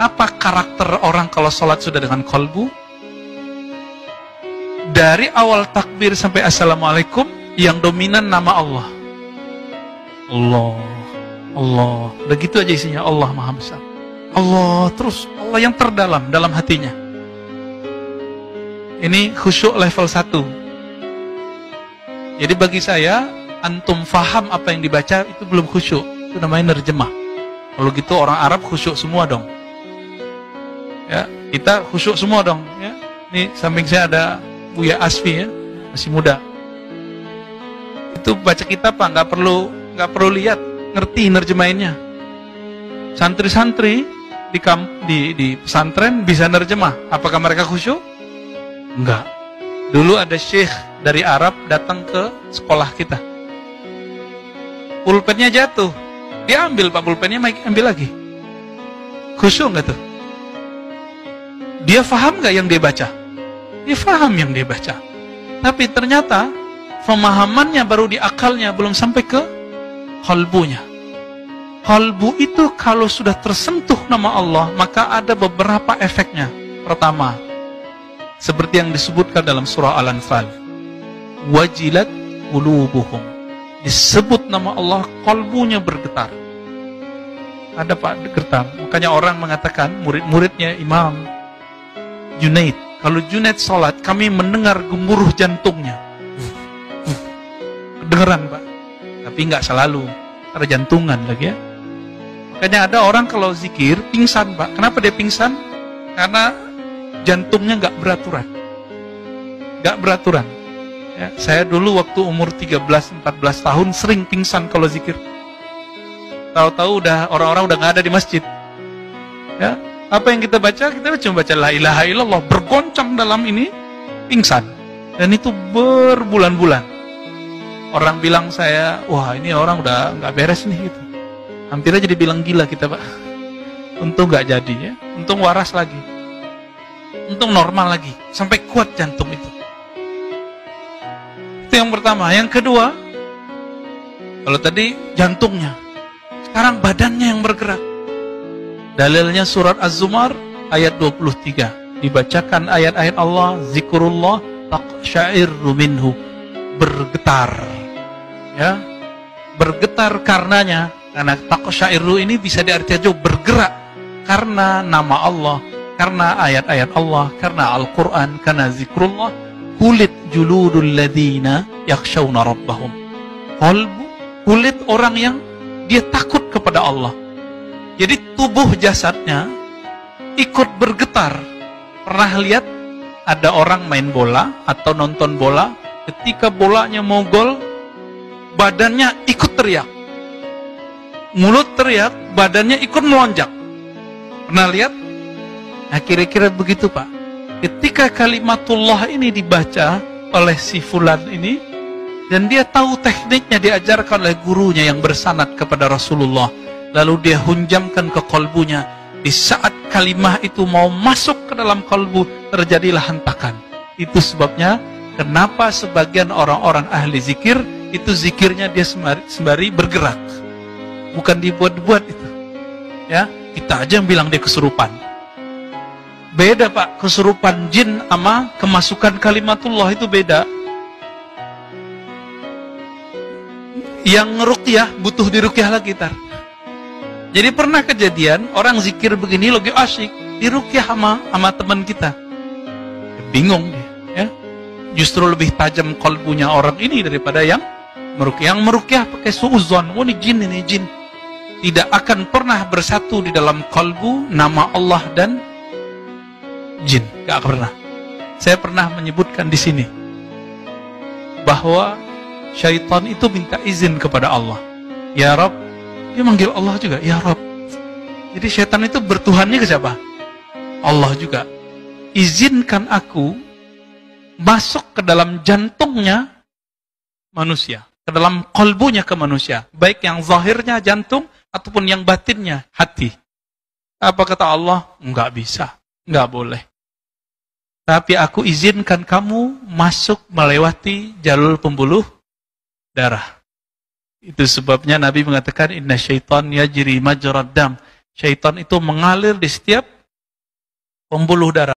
Apa karakter orang kalau sholat sudah dengan kolbu? Dari awal takbir sampai assalamualaikum, yang dominan nama Allah. Allah, Allah. Udah gitu aja isinya, Allah Maha Besar. Allah, terus Allah yang terdalam dalam hatinya. Ini khusyuk level 1. Jadi bagi saya, antum faham apa yang dibaca itu belum khusyuk. Itu namanya nerjemah. Kalau gitu orang Arab khusyuk semua dong. Ya, kita khusyuk semua dong. Ya. Nih samping saya ada Buya Asfi ya, masih muda. Itu baca kitab apa? Nggak perlu lihat, ngerti nerjemahinnya. Santri-santri di pesantren bisa nerjemah. Apakah mereka khusyuk? Enggak. Dulu ada syekh dari Arab datang ke sekolah kita. Pulpennya jatuh. Dia ambil Pak pulpennya, ambil lagi. Khusyuk nggak tuh? Dia faham nggak yang dia baca? Dia faham yang dia baca. Tapi ternyata pemahamannya baru di akalnya, belum sampai ke qalbunya. Qalbu itu kalau sudah tersentuh nama Allah, maka ada beberapa efeknya. Pertama, seperti yang disebutkan dalam surah Al-Anfal, wajilat qulubuhum. Disebut nama Allah, qalbunya bergetar. Ada Pak getar. Makanya orang mengatakan, murid-muridnya Imam Junaid, kalau Junaid sholat, kami mendengar gemuruh jantungnya. Kedengeran Pak. Tapi nggak selalu, ada jantungan lagi ya. Makanya ada orang kalau zikir pingsan Pak. Kenapa dia pingsan? Karena jantungnya nggak beraturan. Nggak beraturan. Ya, saya dulu waktu umur 13-14 tahun sering pingsan kalau zikir. Tahu-tahu udah orang-orang udah nggak ada di masjid. Ya, apa yang kita baca? Kita cuma baca la ilaha illallah, bergoncang dalam ini, pingsan. Dan itu berbulan-bulan. Orang bilang saya, wah ini orang udah nggak beres nih gitu. Hampir aja dibilang gila kita Pak. Untung nggak jadi ya, untung waras lagi, untung normal lagi, sampai kuat jantung itu. Itu yang pertama. Yang kedua, kalau tadi jantungnya, sekarang badannya yang bergerak. Dalilnya surat Az-Zumar ayat 23. Dibacakan ayat-ayat Allah, zikrullah taqsya'irru minhu, bergetar. Ya. Bergetar karenanya, karena taqsya'irru ini bisa diartikan juga bergerak karena nama Allah, karena ayat-ayat Allah, karena Al-Qur'an, karena zikrullah. Kulit juludul ladina yakhshawna rabbahum. Kulit orang yang dia takut kepada Allah. Jadi tubuh jasadnya ikut bergetar. Pernah lihat ada orang main bola atau nonton bola, ketika bolanya mau gol, badannya ikut teriak. Mulut teriak, badannya ikut melonjak. Pernah lihat? Nah kira-kira begitu Pak. Ketika kalimatullah ini dibaca oleh si fulan ini, dan dia tahu tekniknya diajarkan oleh gurunya yang bersanad kepada Rasulullah, lalu dia hunjamkan ke kolbunya. Di saat kalimah itu mau masuk ke dalam kolbu, terjadilah hentakan. Itu sebabnya kenapa sebagian orang-orang ahli zikir itu zikirnya dia sembari bergerak, bukan dibuat-buat itu. Ya, kita aja yang bilang dia kesurupan. Beda Pak, kesurupan jin sama kemasukan kalimatullah itu beda. Yang ngeruqyah butuh diruqyah lagi tar. Jadi pernah kejadian orang zikir begini lagi asyik, diruqyah sama teman kita. Bingung dia, ya. Justru lebih tajam kalbunya orang ini daripada yang meruqyah. Yang meruqyah pakai suuzon, oh ini jin. Tidak akan pernah bersatu di dalam kalbu nama Allah dan jin, gak pernah. Saya pernah menyebutkan di sini bahwa syaitan itu minta izin kepada Allah. Ya Rabb, dia manggil Allah juga, ya Rabb. Jadi syaitan itu bertuhannya ke siapa? Allah juga. Izinkan aku masuk ke dalam jantungnya manusia, ke dalam kalbunya ke manusia, baik yang zahirnya jantung ataupun yang batinnya hati. Apa kata Allah? Enggak bisa, enggak boleh. Tapi aku izinkan kamu masuk melewati jalur pembuluh darah. Itu sebabnya Nabi mengatakan inna syaitan yajri majrad dam. Syaitan itu mengalir di setiap pembuluh darah.